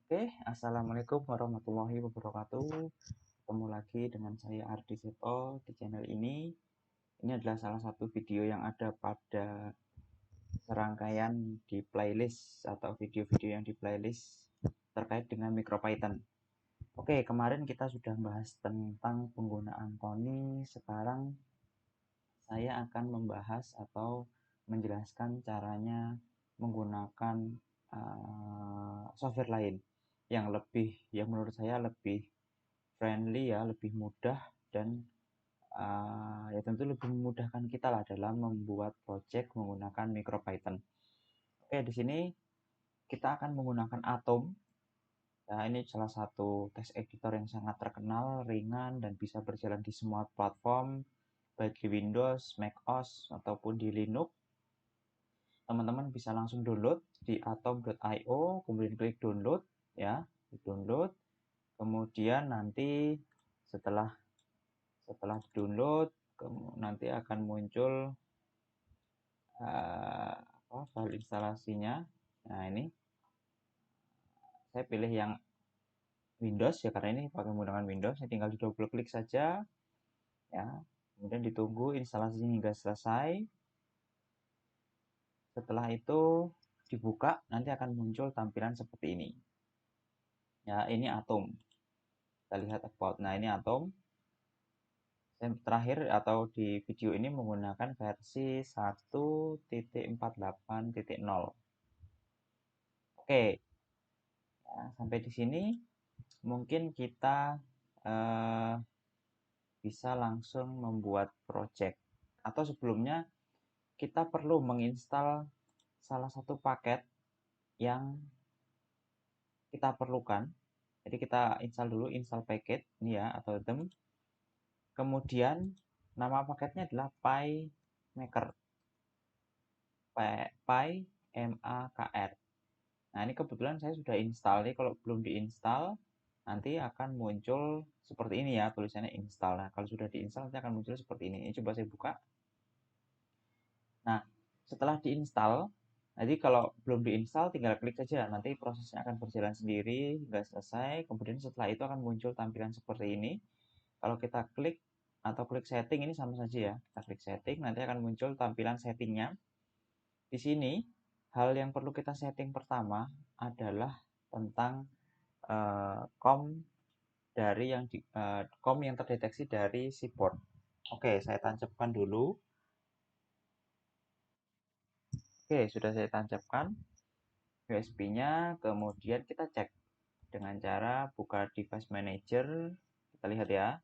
Oke, Assalamualaikum warahmatullahi wabarakatuh. Ketemu lagi dengan saya Ardi Seto di channel ini. Ini adalah salah satu video yang ada pada serangkaian di playlist atau video-video yang di playlist terkait dengan MicroPython. Oke, kemarin kita sudah bahas tentang penggunaan Tony. Sekarang saya akan membahas atau menjelaskan caranya menggunakan software lain yang menurut saya lebih friendly ya, lebih mudah dan ya tentu lebih memudahkan kita lah dalam membuat project menggunakan MicroPython. Oke, di sini kita akan menggunakan Atom. Nah, ini salah satu text editor yang sangat terkenal, ringan, dan bisa berjalan di semua platform, baik di Windows, macOS, ataupun di Linux. Teman-teman bisa langsung download di atom.io, kemudian klik download, ya, download. Kemudian nanti setelah setelah download, nanti akan muncul file instalasinya. Nah, ini saya pilih yang Windows ya, karena ini pakai menggunakan Windows. Saya tinggal di double klik saja, ya. Kemudian ditunggu instalasinya hingga selesai. Setelah itu dibuka, nanti akan muncul tampilan seperti ini. Ya, ini Atom. Kita lihat about. Nah, ini Atom. Saya terakhir atau di video ini menggunakan versi 1.48.0. Oke, ya, sampai di sini mungkin kita eh, bisa langsung membuat project. Atau sebelumnya kita perlu menginstal salah satu paket yang kita perlukan. Jadi kita install dulu install packet ini ya atau them. Kemudian nama paketnya adalah PyMaker. PyMaker. Nah, ini kebetulan saya sudah install nih. Kalau belum diinstal, nanti akan muncul seperti ini ya, tulisannya install. Nah, kalau sudah diinstal, nanti akan muncul seperti ini. Ini coba saya buka. Nah, setelah diinstal, nanti kalau belum diinstal, tinggal klik saja. Nanti prosesnya akan berjalan sendiri hingga selesai. Kemudian setelah itu akan muncul tampilan seperti ini. Kalau kita klik atau klik setting, ini sama saja ya. Kita klik setting, nanti akan muncul tampilan settingnya. Di sini, hal yang perlu kita setting pertama adalah tentang COM COM yang terdeteksi dari si port. Oke, saya tancapkan dulu. Oke, sudah saya tancapkan USB-nya, kemudian kita cek dengan cara buka device manager. Kita lihat ya.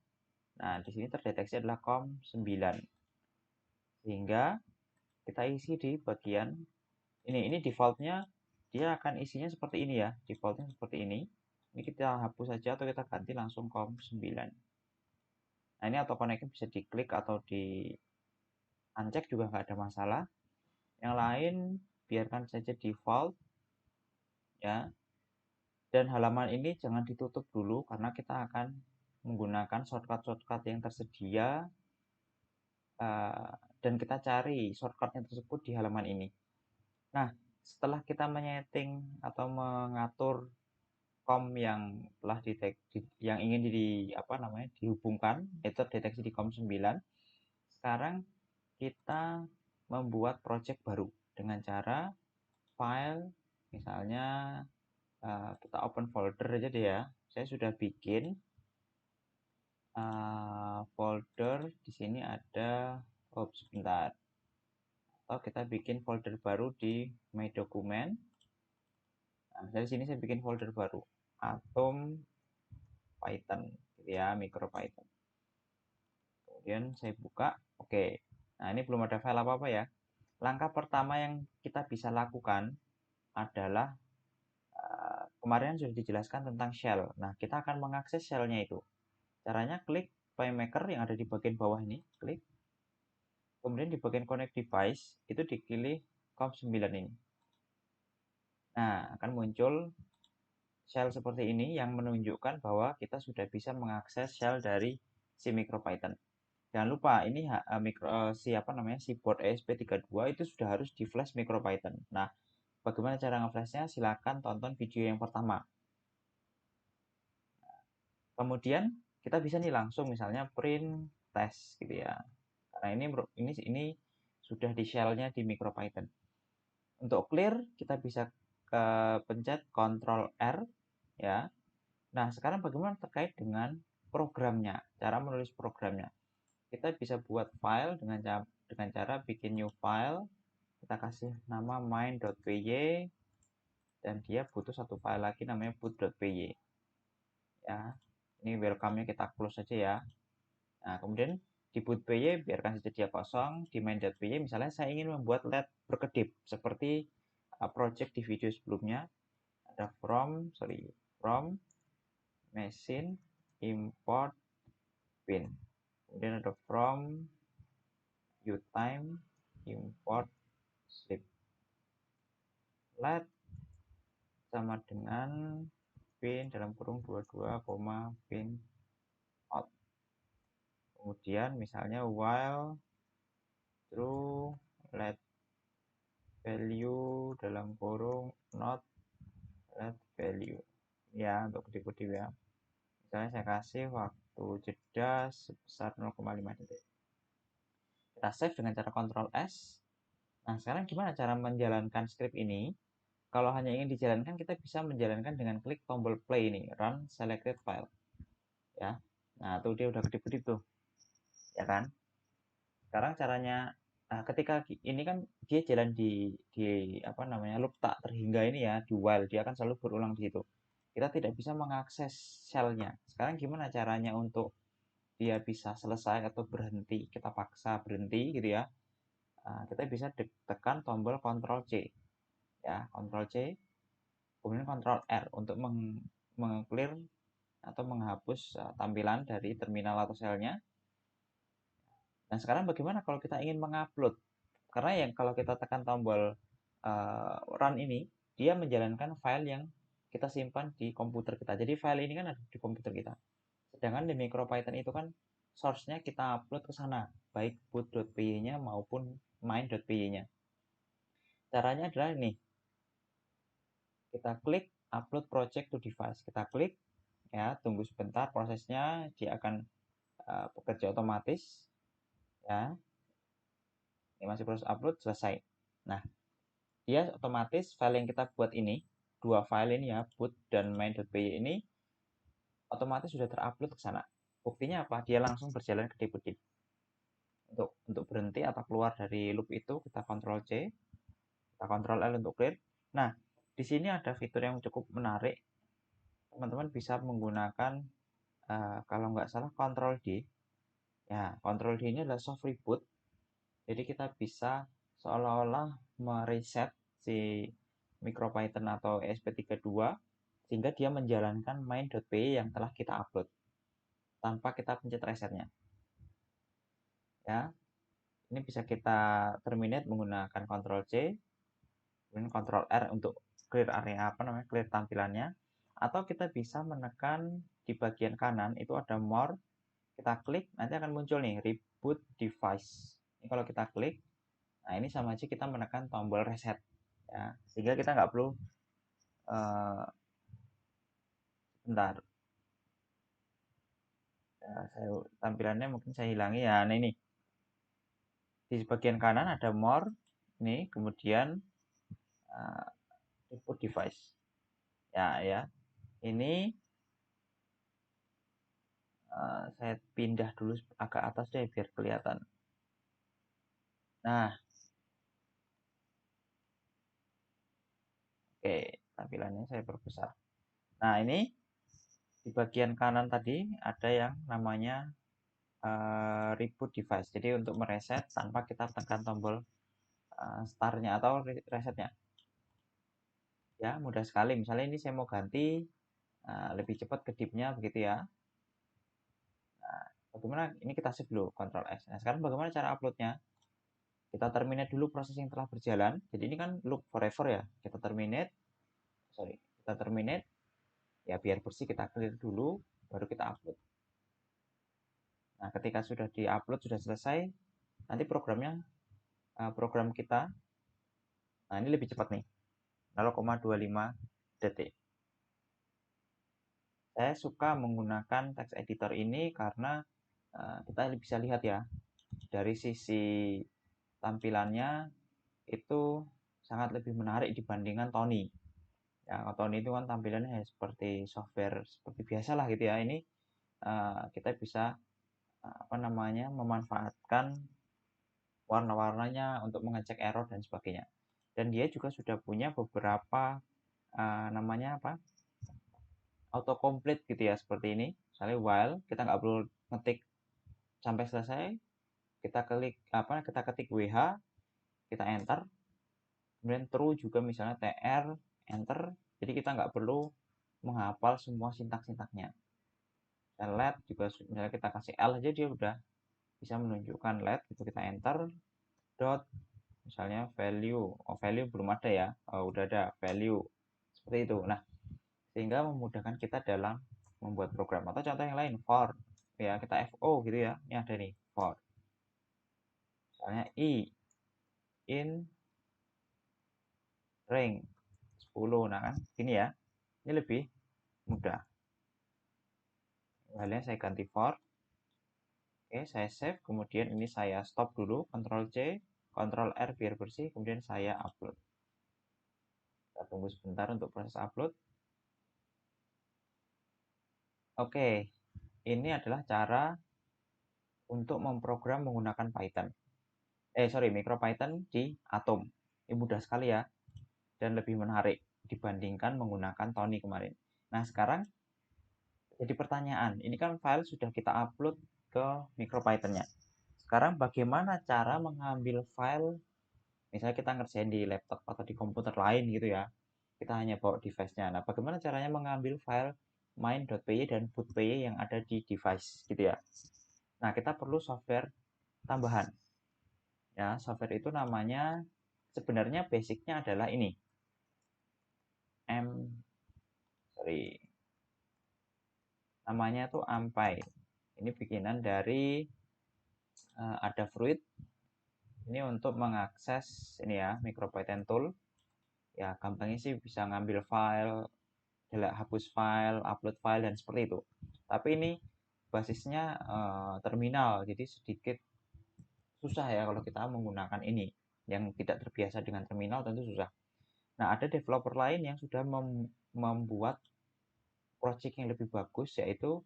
Nah, di sini terdeteksi adalah COM 9. Sehingga kita isi di bagian ini defaultnya dia akan isinya seperti ini ya. Defaultnya seperti ini. Ini kita hapus saja atau kita ganti langsung COM 9. Nah, ini auto connect bisa diklik atau di uncheck juga nggak ada masalah. Yang lain biarkan saja default ya. Dan halaman ini jangan ditutup dulu karena kita akan menggunakan shortcut-shortcut yang tersedia dan kita cari shortcutnya tersebut di halaman ini. Nah, setelah kita menyeting atau mengatur COM yang telah yang ingin dihubungkan itu terdeteksi di COM 9, sekarang kita membuat project baru dengan cara file misalnya kita open folder aja deh ya. Saya sudah bikin folder di sini ada sebentar. Atau kita bikin folder baru di my document. Nah, misalnya di sini saya bikin folder baru Atom Python gitu ya, MicroPython. Kemudian saya buka. Oke. Nah, ini belum ada file apa-apa ya. Langkah pertama yang kita bisa lakukan adalah kemarin sudah dijelaskan tentang shell. Nah, kita akan mengakses shellnya itu. Caranya klik PyMaker yang ada di bagian bawah ini, klik. Kemudian di bagian connect device itu dipilih COM9 ini. Nah, akan muncul shell seperti ini yang menunjukkan bahwa kita sudah bisa mengakses shell dari si MicroPython. Jangan lupa ini si board ESP32 itu sudah harus di flash MicroPython. Nah, bagaimana cara ngeflashnya? Silakan tonton video yang pertama. Kemudian kita bisa nih langsung misalnya print test gitu ya. Karena ini sudah di shell-nya di MicroPython. Untuk clear kita bisa pencet Ctrl R ya. Nah, sekarang bagaimana terkait dengan programnya, cara menulis programnya. Kita bisa buat file dengan cara bikin new file, kita kasih nama main.py dan dia butuh satu file lagi namanya boot.py ya. Ini welcome-nya kita close saja ya. Nah, kemudian di boot.py biarkan saja dia kosong. Di main.py misalnya saya ingin membuat LED berkedip seperti project di video sebelumnya. Ada from machine import pin. Kemudian ada from utime import slip. LED sama dengan pin dalam kurung 22, pin out. Kemudian misalnya while true let value dalam kurung not let value ya, untuk kedip-kedip ya. Misalnya saya kasih waktu jeda sebesar 0,5 detik. Kita save dengan cara Ctrl S. Nah, sekarang gimana cara menjalankan script ini? Kalau hanya ingin dijalankan, kita bisa menjalankan dengan klik tombol play ini, run selected file ya. Nah, tuh dia udah kedip-kedip tuh ya kan. Sekarang caranya, nah ketika ini kan dia jalan di apa namanya loop tak terhingga ini ya, di while dia akan selalu berulang di situ. Kita tidak bisa mengakses shell-nya. Sekarang gimana caranya untuk dia bisa selesai atau berhenti? Kita paksa berhenti gitu ya. Nah, kita bisa tekan tombol Ctrl C ya, Ctrl C, kemudian Ctrl R untuk meng-clear atau menghapus tampilan dari terminal atau shell-nya. Nah, sekarang bagaimana kalau kita ingin mengupload? Karena yang kalau kita tekan tombol run ini, dia menjalankan file yang kita simpan di komputer kita. Jadi file ini kan ada di komputer kita. Sedangkan di MicroPython itu kan source-nya kita upload ke sana, baik boot.py-nya maupun main.py-nya. Caranya adalah ini. Kita klik upload project to device. Kita klik ya, tunggu sebentar prosesnya, dia akan bekerja otomatis ya. Ini masih proses upload, selesai. Nah, dia otomatis file yang kita buat ini, dua file ini ya, boot dan main.py ini otomatis sudah terupload ke sana. Buktinya apa? Dia langsung berjalan kedip-kedip. Untuk berhenti atau keluar dari loop itu kita Ctrl C, kita Ctrl L untuk clear. Nah, di sini ada fitur yang cukup menarik. Teman-teman bisa menggunakan kalau nggak salah Ctrl D. Ya, Ctrl D ini adalah soft reboot. Jadi kita bisa seolah-olah mereset si MicroPython atau ESP32 sehingga dia menjalankan main.py yang telah kita upload tanpa kita pencet resetnya. Ya, ini bisa kita terminate menggunakan Ctrl C, kemudian Ctrl R untuk clear area clear tampilannya, atau kita bisa menekan di bagian kanan itu ada more, kita klik nanti akan muncul nih reboot device. Ini kalau kita klik, nah ini sama aja kita menekan tombol reset ya, sehingga kita nggak perlu bentar ya, tampilannya mungkin saya hilangi ya. Nah ini di bagian kanan ada more ini, kemudian input device ya. Ini saya pindah dulu agak atas deh biar kelihatan. Nah, oke, tampilannya saya perbesar. Nah, ini di bagian kanan tadi ada yang namanya reboot device. Jadi untuk mereset tanpa kita tekan tombol start-nya atau resetnya. Ya, mudah sekali. Misalnya ini saya mau ganti lebih cepat kedipnya begitu ya. Nah, bagaimana? Ini kita save dulu, Ctrl S. Nah, sekarang bagaimana cara uploadnya? Kita terminate dulu proses yang telah berjalan. Jadi ini kan loop forever ya. Kita terminate ya, biar bersih kita clear dulu, baru kita upload. Nah, ketika sudah di-upload, sudah selesai, nanti program kita, nah ini lebih cepat nih, 0,25 detik. Saya suka menggunakan text editor ini karena kita bisa lihat ya, dari sisi tampilannya itu sangat lebih menarik dibandingkan Tony. Ya, Tony itu kan tampilannya seperti software seperti biasa lah gitu ya. Ini kita bisa memanfaatkan warna-warnanya untuk mengecek error dan sebagainya. Dan dia juga sudah punya beberapa autocomplete gitu ya, seperti ini. Misalnya while kita nggak perlu ngetik sampai selesai, kita ketik WH, kita enter, kemudian true juga misalnya TR, enter. Jadi kita nggak perlu menghafal semua sintak-sintaknya. Let juga misalnya kita kasih L aja dia udah bisa menunjukkan let, itu kita enter dot misalnya value. Value belum ada ya, udah ada value seperti itu. Nah, sehingga memudahkan kita dalam membuat program. Atau contoh yang lain, for ya, kita FO gitu ya, ini ada nih for, misalnya in rank 10. Nah kan gini ya, ini lebih mudah. Halnya saya ganti for. Oke, saya save, kemudian ini saya stop dulu, Ctrl C, Ctrl R biar bersih, kemudian saya upload. Kita tunggu sebentar untuk proses upload. Oke, ini adalah cara untuk memprogram menggunakan Python. MicroPython di Atom. Ini mudah sekali ya, dan lebih menarik dibandingkan menggunakan Tony kemarin. Nah, sekarang jadi pertanyaan, ini kan file sudah kita upload ke MicroPython-nya. Sekarang bagaimana cara mengambil file, misalnya kita ngerjain di laptop atau di komputer lain gitu ya, kita hanya bawa device-nya. Nah, bagaimana caranya mengambil file main.py dan boot.py yang ada di device gitu ya. Nah, kita perlu software tambahan. Ya, software itu namanya, sebenarnya basicnya adalah ini. Namanya tuh Ampy. Ini bikinan dari Adafruit. Ini untuk mengakses ini ya, MicroPython tool. Ya, gampangnya sih bisa ngambil file, hapus file, upload file dan seperti itu. Tapi ini basisnya terminal, jadi sedikit susah ya kalau kita menggunakan ini. Yang tidak terbiasa dengan terminal tentu susah. Nah, ada developer lain yang sudah membuat project yang lebih bagus, yaitu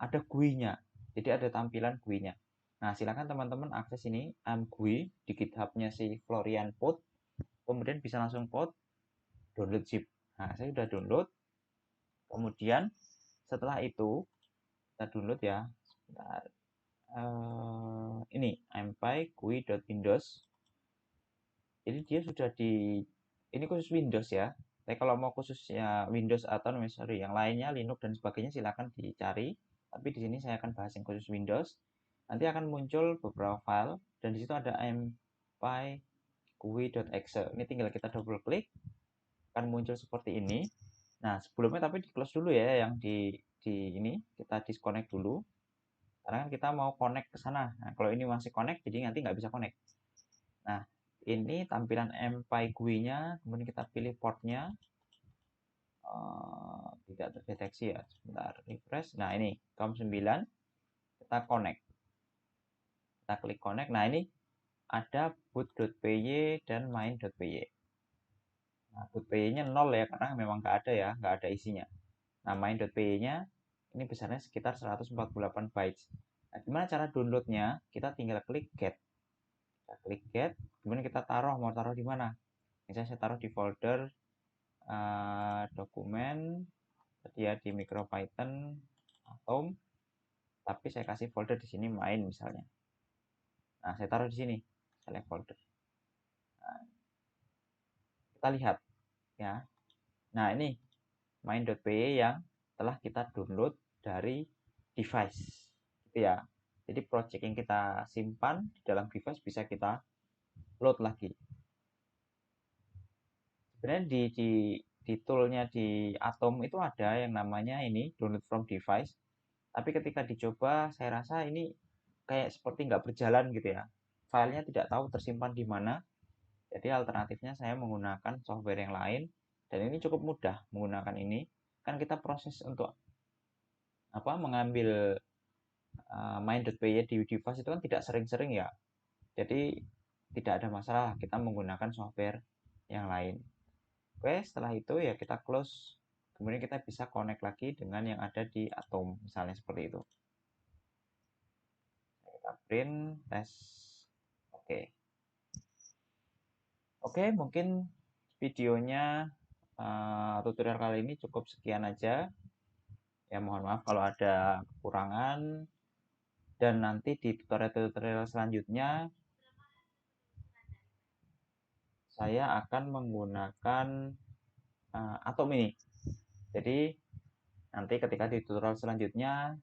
ada GUI-nya. Jadi ada tampilan GUI-nya. Nah, silakan teman-teman akses ini GUI di GitHub-nya si Florian Pod. Kemudian bisa langsung download zip. Nah, saya sudah download. Kemudian setelah itu kita download ya. Sebentar. Ini ampy GUI.windows. Jadi dia sudah ini khusus Windows ya. Tapi kalau mau khususnya Windows atau yang lainnya Linux dan sebagainya silakan dicari. Tapi di sini saya akan bahas yang khusus Windows. Nanti akan muncul beberapa file dan di situ ada ampy GUI.exe. Ini tinggal kita double klik akan muncul seperti ini. Nah, sebelumnya tapi di close dulu ya, yang di ini kita disconnect dulu. Karena kan kita mau connect ke sana. Nah, kalau ini masih connect jadi nanti nggak bisa connect. Nah, ini tampilan ampy GUI-nya, kemudian kita pilih portnya. Tidak terdeteksi ya, sebentar, refresh. Nah, ini COM9, kita connect. Kita klik connect. Nah, ini ada boot.py dan main.py. Nah, boot.py-nya 0 ya, karena memang nggak ada ya, nggak ada isinya. Nah, main.py-nya ini besarnya sekitar 148 bytes. Nah, gimana cara downloadnya? Kita tinggal klik get. Kita klik get, kemudian kita mau taruh di mana? Misalnya saya taruh di folder dokumen, ya di MicroPython Atom, tapi saya kasih folder di sini main misalnya. Nah, saya taruh di sini, select folder. Nah, kita lihat ya. Nah, ini main.py yang telah kita download dari device gitu ya. Jadi project yang kita simpan di dalam device bisa kita load lagi. Sebenarnya di toolnya di Atom itu ada yang namanya ini download from device. Tapi ketika dicoba saya rasa ini kayak seperti nggak berjalan gitu ya. Filenya tidak tahu tersimpan di mana. Jadi alternatifnya saya menggunakan software yang lain dan ini cukup mudah menggunakan ini. kan kita proses untuk mengambil main.py di Udifast itu kan tidak sering-sering ya. Jadi tidak ada masalah kita menggunakan software yang lain. Oke, setelah itu ya kita close. Kemudian kita bisa connect lagi dengan yang ada di Atom, misalnya seperti itu. Kita print, tes. Oke. Oke, mungkin videonya tutorial kali ini cukup sekian aja. Ya mohon maaf kalau ada kekurangan. Dan nanti di tutorial-tutorial selanjutnya saya akan menggunakan Atom ini. Jadi nanti ketika di tutorial selanjutnya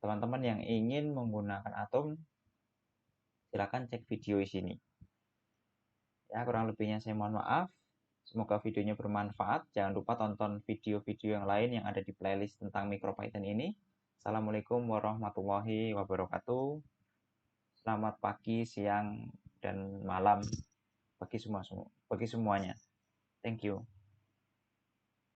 teman-teman yang ingin menggunakan Atom silakan cek video di sini. Ya, kurang lebihnya saya mohon maaf. Semoga videonya bermanfaat. Jangan lupa tonton video-video yang lain yang ada di playlist tentang MicroPython ini. Assalamualaikum warahmatullahi wabarakatuh. Selamat pagi, siang, dan malam bagi semuanya. Thank you.